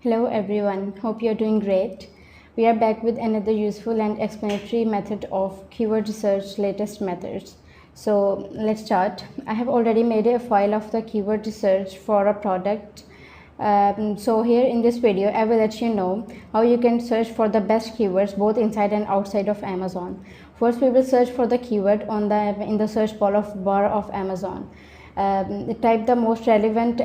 Hello everyone, hope you're doing great. We are back with another useful and explanatory method of keyword research latest methods. So let's start. I have already made a file of the keyword research for a product. So here in this video, I will let you know how you can search for the best keywords both inside and outside of Amazon. First, we will search for the keyword in the search bar of Amazon. Type the most relevant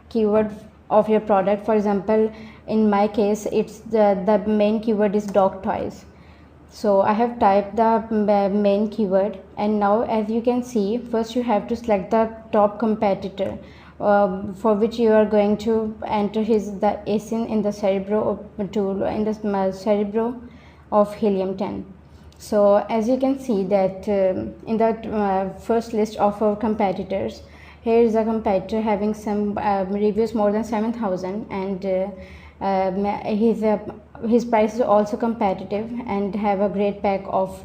keyword of your product. For example, in my case, it's the main keyword is dog toys. So I have typed the main keyword, and now as you can see, first you have to select the top competitor for which you are going to enter the ASIN in the Cerebro tool in the Cerebro of helium 10. So as you can see that in the first list of our competitors, here is a competitor having some reviews more than 7,000, and his price is also competitive and have a great pack of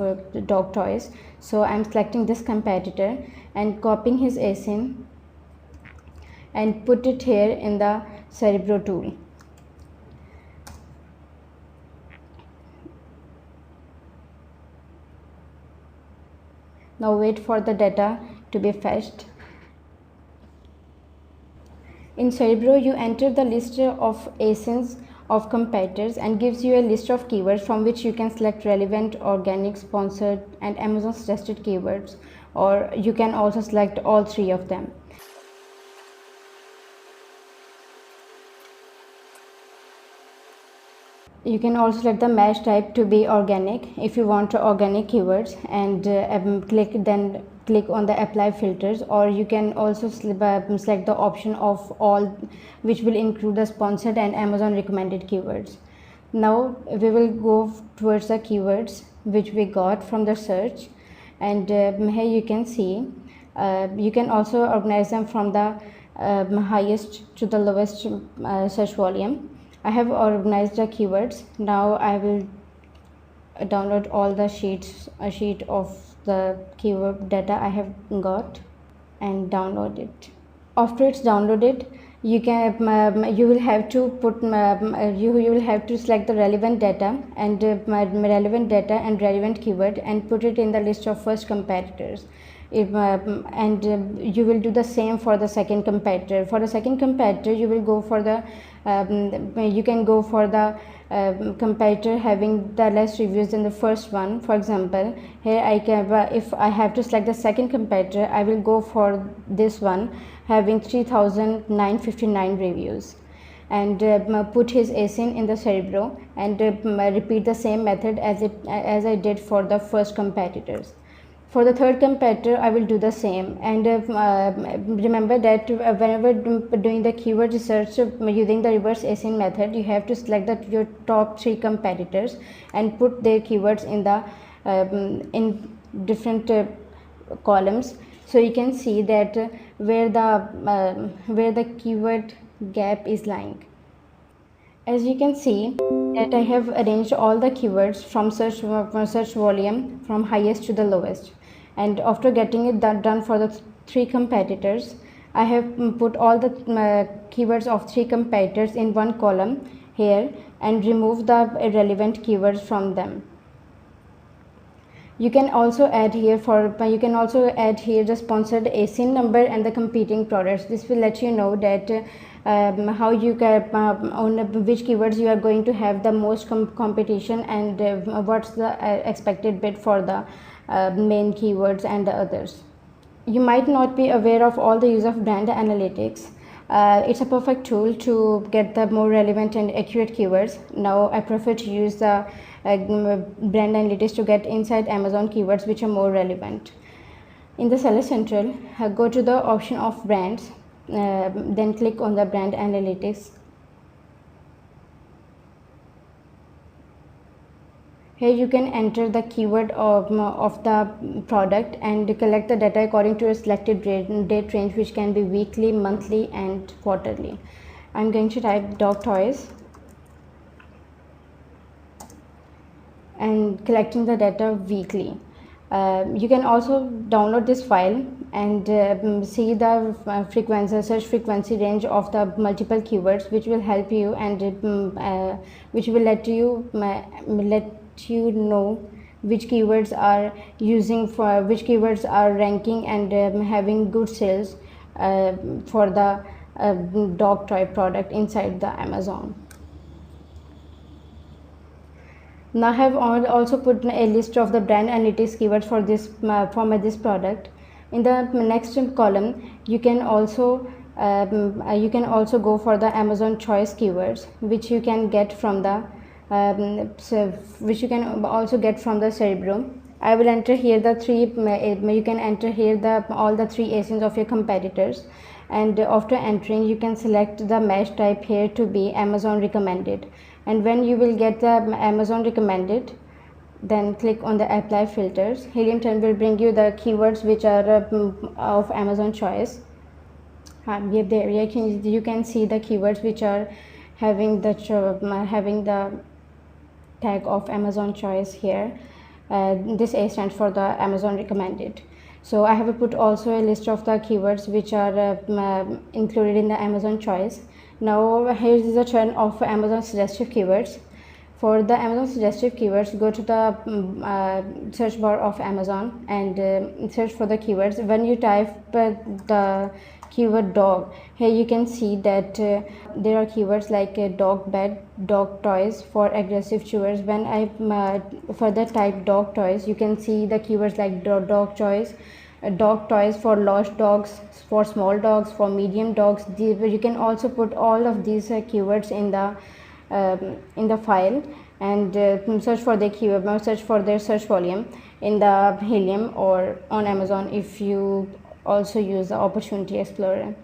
dog toys. So I'm selecting this competitor and copying his ASIN and put it here in the Cerebro tool. Now wait for the data to be fetched. In Cerebro, you enter the list of ASINs of competitors and gives you a list of keywords from which you can select relevant, organic, sponsored, and Amazon suggested keywords, or you can also select all three of them. You can also select the match type to be organic if you want organic keywords, and click on the apply filters, or you can also select the option of all, which will include the sponsored and Amazon recommended keywords. Now we will go towards the keywords which we got from the search, and here you can see you can also organize them from the highest to the lowest search volume. I have organized the keywords. Now I will download all the a sheet of the keyword data I have got and download it. After it's downloaded, you will have to put you will have to select the relevant data and relevant keyword and put it in the list of first competitors. You will do the same for the second competitor. For the second competitor, you will go for the you can go for the competitor having the less reviews than the first one. For example, here I can if I have to select the second competitor, I will go for this one having 3,959 reviews, and put his ASIN in the Cerebro and repeat the same method as I did for the first competitors. For the third competitor, I will do the same, and remember that whenever doing the keyword research using the reverse ASIN method, you have to select your top three competitors and put their keywords in the in different columns, so you can see that where the keyword gap is lying. As you can see that I have arranged all the keywords from search volume from highest to the lowest, and after getting it done for the three competitors, I have put all the keywords of three competitors in one column here and remove the irrelevant keywords from them. You can also add here the sponsored ASIN number and the competing products. This will let you know that how you can on which keywords you are going to have the most competition, and what's the expected bid for the main keywords and the others. You might not be aware of all the use of brand analytics. It's a perfect tool to get the more relevant and accurate keywords. Now I prefer to use the brand analytics to get inside Amazon keywords which are more relevant. In the Seller Central, go to the option of brands, then click on the brand analytics. Here you can enter the keyword of the product and collect the data according to a selected date range, which can be weekly, monthly, and quarterly. I'm going to type dog toys and collecting the data weekly. You can also download this file and see the search frequency range of the multiple keywords, which will help you and which will let you know which keywords are which keywords are ranking and having good sales for the dog toy product inside the Amazon. Now I have also put a list of the brand analytics keywords for this product. In the next column, you can also go for the Amazon choice keywords, which you can get from the Cerebro. I will enter here the three. You can enter here all the three ASINs of your competitors, and after entering, you can select the mesh type here to be Amazon recommended. And when you will get the Amazon recommended, then click on the apply filters. Helium 10 will bring you the keywords which are of Amazon choice. There you can see the keywords which are having the tag of Amazon choice here. This A stands for the Amazon recommended. So I have put also a list of the keywords which are included in the Amazon choice. Now here is the turn of Amazon suggestive keywords. For the Amazon suggestive keywords, go to the search bar of Amazon and search for the keywords. When you type the keyword dog, here you can see that there are keywords like dog bed, dog toys for aggressive chewers. When I further type dog toys, you can see the keywords like dog toys for large dogs, for small dogs, for medium dogs. You can also put all of these keywords in the file and search for the keyword, search for their search volume in the Helium or on Amazon if you also use the Opportunity Explorer.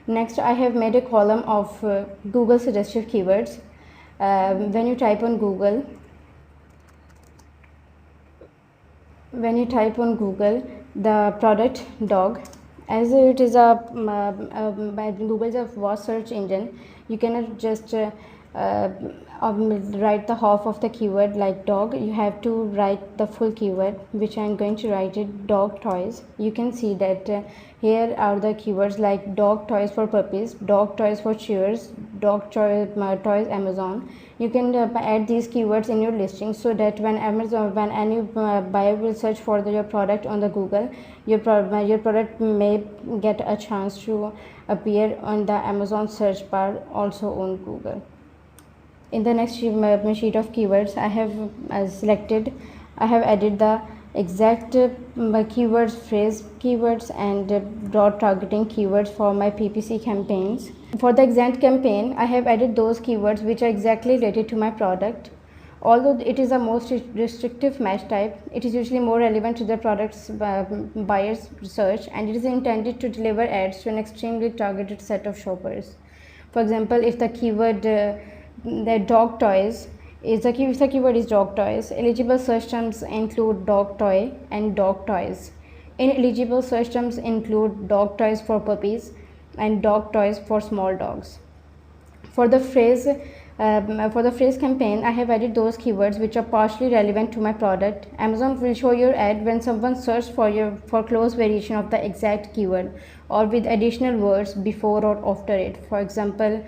Next, I have made a column of Google suggestive keywords. When you type on Google, the product dog, as it is Google's a vast search engine, you cannot just write the half of the keyword like dog. You have to write the full keyword, which I am going to write it dog toys. You can see that here are the keywords like dog toys for puppies, dog toys for chewers, dog toys Amazon. You can add these keywords in your listing, so that when any buyer will search for your product on the Google, your product may get a chance to appear on the Amazon search bar also on Google. In the next sheet of keywords, I have added the exact keywords, phrase keywords and broad targeting keywords for my PPC campaigns. For the exact campaign, I have added those keywords which are exactly related to my product. Although it is a most restrictive match type, it is usually more relevant to the product's buyer's research, and it is intended to deliver ads to an extremely targeted set of shoppers. For example, if the keyword the dog toys is if the keyword is dog toys, eligible search terms include dog toy and dog toys. Ineligible search terms include dog toys for puppies and dog toys for small dogs. For the phrase campaign, I have added those keywords which are partially relevant to my product. Amazon will show your ad when someone searches for close variation of the exact keyword or with additional words before or after it. For example,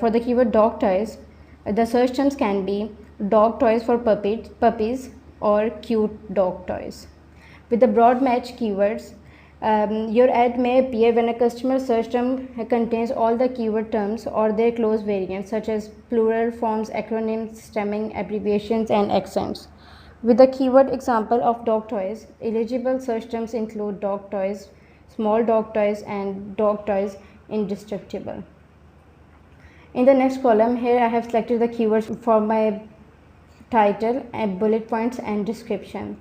for the keyword dog toys, the search terms can be dog toys for puppies or cute dog toys. With the broad match keywords, your ad may appear when a customer search term contains all the keyword terms or their close variants, such as plural forms, acronyms, stemming, abbreviations, and accents. With the keyword example of dog toys, eligible search terms include dog toys, small dog toys, and dog toys indestructible. In the next column, here I have selected the keywords for my title and bullet points and description.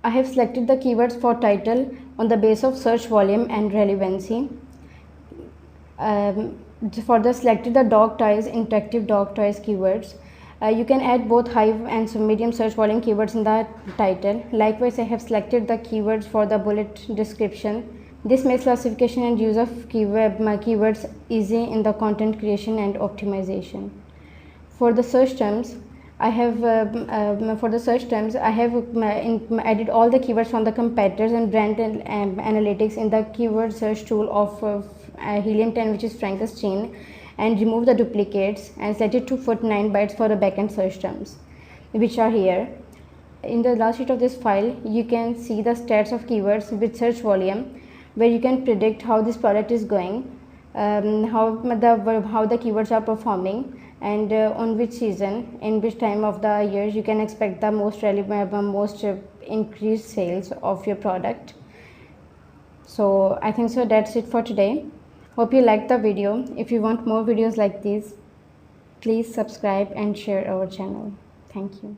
I have selected the keywords for title on the basis of search volume and relevancy. Selected the dog toys, interactive dog toys keywords. You can add both high and medium search volume keywords in the title. Likewise, I have selected the keywords for the bullet description. This makes classification and use of keywords easy in the content creation and optimization. For the search terms, I have for the search terms, I have added all the keywords from the competitors and brand analytics in the keyword search tool of Helium 10, which is Frankenstein, and remove the duplicates and set it to 49 bytes for the backend search terms, which are here. In the last sheet of this file, you can see the stats of keywords with search volume, where you can predict how this product is going, how the keywords are performing, and on which season, in which time of the years you can expect the most relevant, most increased sales of your product. So I think so that's it for today. Hope you liked the video. If you want more videos like this, please subscribe and share our channel. Thank you.